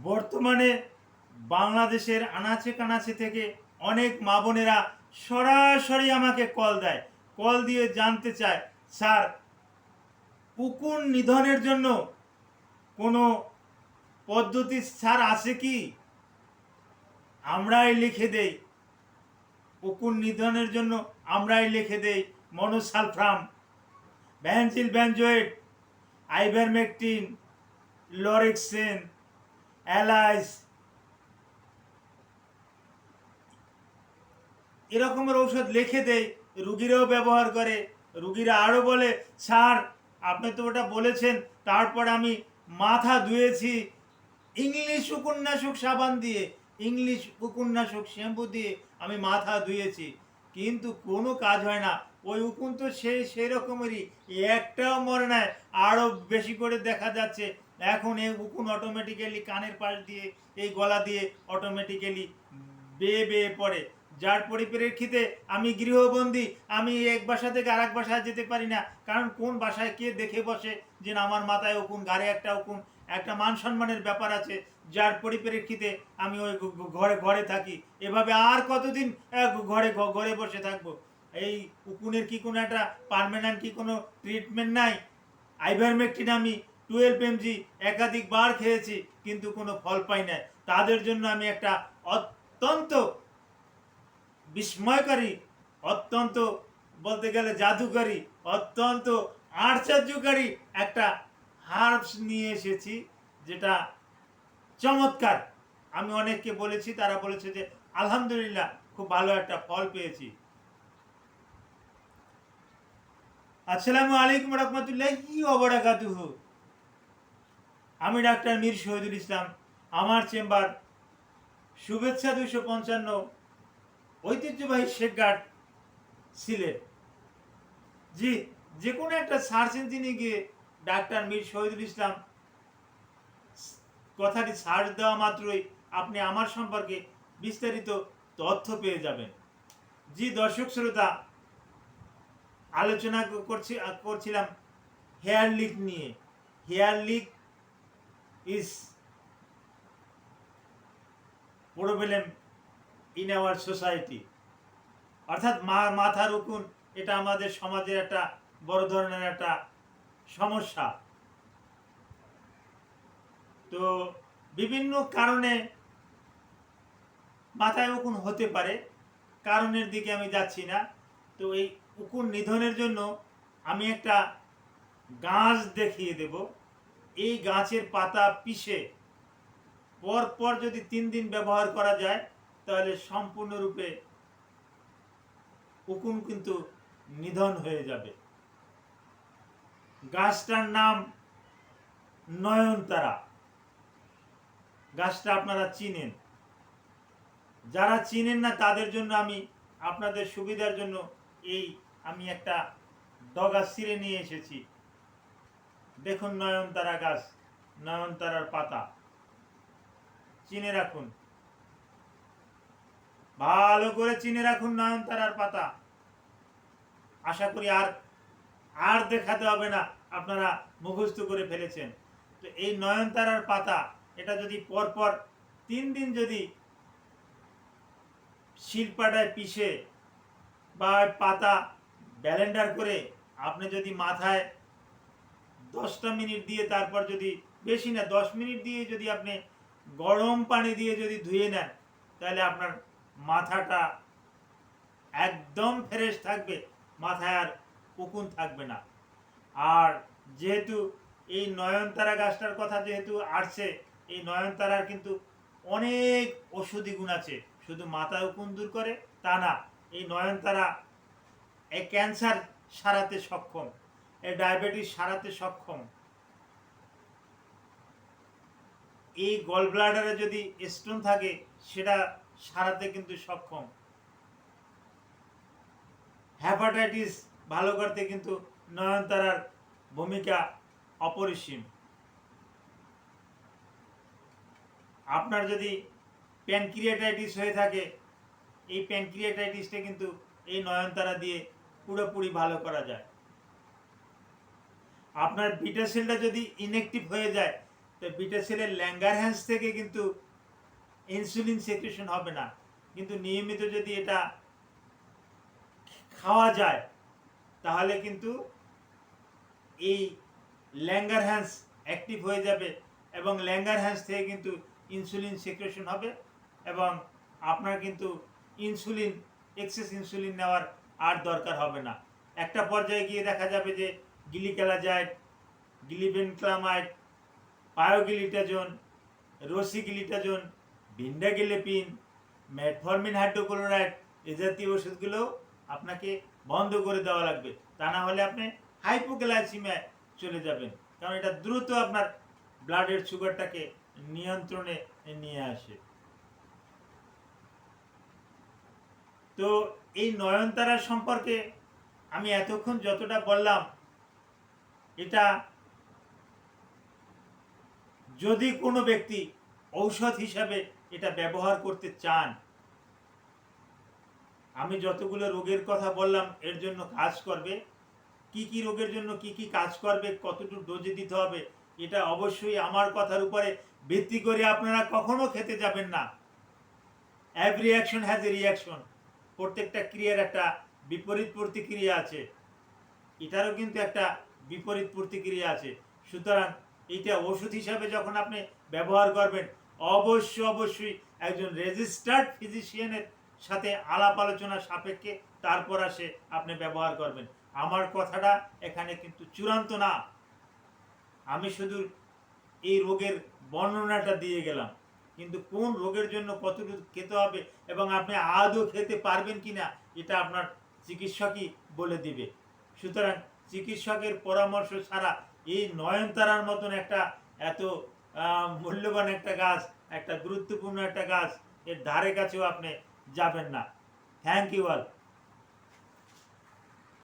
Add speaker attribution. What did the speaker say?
Speaker 1: বর্তমানে বাংলাদেশের আনাচে কানাচে থেকে অনেক মা বোনেরা সরাসরি আমাকে কল দিয়ে জানতে চায়, স্যার উকুন নিধনের জন্য কোনো পদ্ধতি স্যার আছে কি? আমরাই লিখে দেই উকুন নিধনের জন্য, আমরাই লিখে দেই মনোসালফ্রাম, ভ্যানজিল ব্যানজোয়েট, আইভারমেকটিন, লরেক্সেন, অ্যালাইস, এরকমের ঔষধ লিখে দেয়। রুগীরাও ব্যবহার করে। রুগীরা আরও বলে, স্যার আপনি তো ওটা বলেছেন, তারপর আমি মাথা ধুয়েছি ইংলিশ উপন্যাসক সাবান দিয়ে, ইংলিশ উপন্যাসক শ্যাম্পু দিয়ে আমি মাথা ধুয়েছি, কিন্তু কোনো কাজ হয় না। ওই উকুন তো সেই রকমেরই, একটাও মরে নাই, আরও বেশি করে দেখা যাচ্ছে। এখন এই উকুন অটোমেটিক্যালি কানের পাশ দিয়ে, এই গলা দিয়ে অটোমেটিক্যালি বেয়ে বেয়ে পড়ে, যার পরিপ্রেক্ষিতে আমি গৃহবন্দী। আমি এক বাসা থেকে আর এক বাসায় যেতে পারি না, কারণ কোন বাসায় কে দেখে বসে যে আমার মাথায় উকুন, ঘাড়ে একটা উকুন। একটা মান সম্মানের ব্যাপার আছে, যার পরিপ্রেক্ষিতে আমি ওই ঘরে থাকি। এভাবে আর কতদিন ঘরে বসে থাকবো? এই উকুনের কি কোনো একটা পার্মানেন্ট কি কোনো ট্রিটমেন্ট নাই? আইভারমেকটিন আমি 12 mg একাধিকবার খেয়েছি, কিন্তু কোনো ফল পাই নাই। তাদের জন্য আমি একটা অত্যন্ত বিস্ময়কারী, অত্যন্ত বলতে গেলে জাদুকারী, অত্যন্ত আশ্চর্যকারী একটা হার্বস নিয়ে এসেছি, যেটা চমৎকার। আমি অনেককে বলেছি, তারা বলেছে যে আলহামদুলিল্লাহ খুব ভালো একটা ফল পেয়েছি। আসসালামু আলাইকুম রহমতুল্লাহি ওয়া বারাকাতুহু। আমি ডাক্তার মীর শহীদুল ইসলাম। আমার চেম্বার শুভেচ্ছা 255, ঐতিহ্যবাহী শেখঘাট, সিলেট। জি, যে কোনো একটা সার্চ ইঞ্জিনে গিয়ে ডাক্তার মীর শহীদুল ইসলাম কথাটি সার্চ দেওয়া মাত্রই আপনি আমার সম্পর্কে বিস্তারিত তথ্য পেয়ে যাবেন। জি দর্শক শ্রোতা, আলোচনা করছিলাম হেয়ার লিক নিয়ে। Hair lice is problem in our society, অর্থাৎ মাথার উকুন, এটা আমাদের সমাজের একটা বড় ধরনের একটা সমস্যা। তো বিভিন্ন কারণে মাথায় উকুন হতে পারে, কারণের দিকে আমি যাচ্ছি না। তো এই উকুন নিধনের জন্য আমি একটা গাছ দেখিয়ে দেব। এই গাছের পাতা পিষে পর যদি 3 দিন ব্যবহার করা যায়, তাহলে সম্পূর্ণরূপে উকুন কিন্তু নিধন হয়ে যাবে। গাছটার নাম নয়নতারা। গাছটা আপনারা চিনেন, যারা চিনেন না তাদের জন্য আমি আপনাদের সুবিধার জন্য আমি একটা ডগা ছিঁড়ে নিয়ে এসেছি। দেখুন নয়নতারা গাছ, নয়নতারার পাতা চিনে রাখুন, ভালো করে চিনে রাখুন নয়নতারার পাতা। আশা করি আর দেখাতে হবে না, আপনারা মুখস্থ করে ফেলেছেন। তো এই নয়নতারার পাতা, এটা যদি পরপর 3 দিন যদি শিলপাটায় পিষে বা পাতা ব্লেন্ডার করে আপনি যদি মাথায় 10টা মিনিট দিয়ে, তারপর যদি বেশি না 10 মিনিট দিয়ে যদি আপনি গরম পানি দিয়ে যদি ধুয়ে নেন, তাহলে আপনার মাথাটা একদম ফ্রেশ থাকবে, মাথায় আর উকুন থাকবে না। আর যেহেতু এই নয়নতারা গাছটার কথা যেহেতু আসছে, এই নয়নতারার কিন্তু অনেক ঔষধি গুণ আছে। শুধু মাথায় উকুন দূর করে তা না, এই নয়নতারা এই ক্যান্সার সারাতে সক্ষম, এই ডায়াবেটিস সারাতে সক্ষম। এই গল ব্লাডারে যদি স্টোন থাকে, সেটা সারাতে কিন্তু সক্ষম। হেপাটাইটিস ভালো করতে কিন্তু নয়নতারার ভূমিকা অপরিসীম। আপনার যদি প্যানক্রিয়াটাইটিস হয়ে থাকে, এই প্যানক্রিয়াটাইটিসটা কিন্তু এই নয়নতারা দিয়ে পুরোপুরি ভালো করা যায়। আপনার বিটা সেলটা যদি ইনঅ্যাক্টিভ হয়ে যায়, তো বিটা সেলের ল্যাঙ্গারহ্যান্স থেকে কিন্তু ইনসুলিন সেক্রেশন হবে না, কিন্তু নিয়মিত যদি এটা খাওয়া যায় তাহলে কিন্তু এই ল্যাঙ্গারহ্যান্স অ্যাক্টিভ হয়ে যাবে এবং ল্যাঙ্গারহ্যান্স থেকে কিন্তু ইনসুলিন সেক্রেশন হবে এবং আপনার কিন্তু ইনসুলিন এক্সেস ইনসুলিন নেওয়ার আর দরকার হবে না। একটা পর্যায়ে গিয়ে দেখা যাবে যে গ্লিক্যালাজাইড, গ্লিবেনক্লামাইড, পায়োগ্লিটাজোন, রোসিগ্লিটাজোন, ভিন্ডাগিলেপিন, মেটফরমিন হাইড্রোক্লোরাইড এ জাতীয় ওষুধগুলো আপনাকে বন্ধ করে দেওয়া লাগবে, তা না হলে আপনি হাইপোগ্লাইসিমিয়ায় চলে যাবেন, কারণ এটা দ্রুত আপনার ব্লাডের সুগারটাকে নিয়ন্ত্রণে নিয়ে আসে। তো এই নয়নতারা সম্পর্কে আমি এতক্ষণ যতটা বললাম, এটা যদি কোনো ব্যক্তি ঔষধ হিসাবে এটা ব্যবহার করতে চান, আমি যতগুলো রোগের কথা বললাম এর জন্য কাজ করবে, কি কি রোগের জন্য কি কি কাজ করবে, কতটুকু ডোজে দিতে হবে, এটা অবশ্যই আমার কথার উপরে ভিত্তি করে আপনারা কখনো খেতে যাবেন না। Every action has a reaction, প্রত্যেকটা ক্রিয়ার একটা বিপরীত প্রতিক্রিয়া আছে, এটারও কিন্তু একটা বিপরীত প্রতিক্রিয়া আছে। সুতরাং এইটা ওষুধ হিসাবে যখন আপনি ব্যবহার করবেন, অবশ্যই একজন রেজিস্টার্ড ফিজিশিয়ানের সাথে আলাপ আলোচনা সাপেক্ষে তারপর আসে আপনি ব্যবহার করবেন। আমার কথাটা এখানে কিন্তু চূড়ান্ত না, আমি শুধু এই রোগের বর্ণনাটা দিয়ে গেলাম, কিন্তু কোন রোগের জন্য কতটুকু খেতে হবে এবং আপনি আদৌ খেতে পারবেন কিনা এটা আপনার চিকিৎসকই বলে দিবে। সুতরাং চিকিৎসকের পরামর্শ ছাড়া এই নয়নতারার মতন একটা এত মূল্যবান একটা গাছ, একটা গুরুত্বপূর্ণ একটা গাছ, এর ধারে কাছেও আপনি যাবেন না। Thank you all.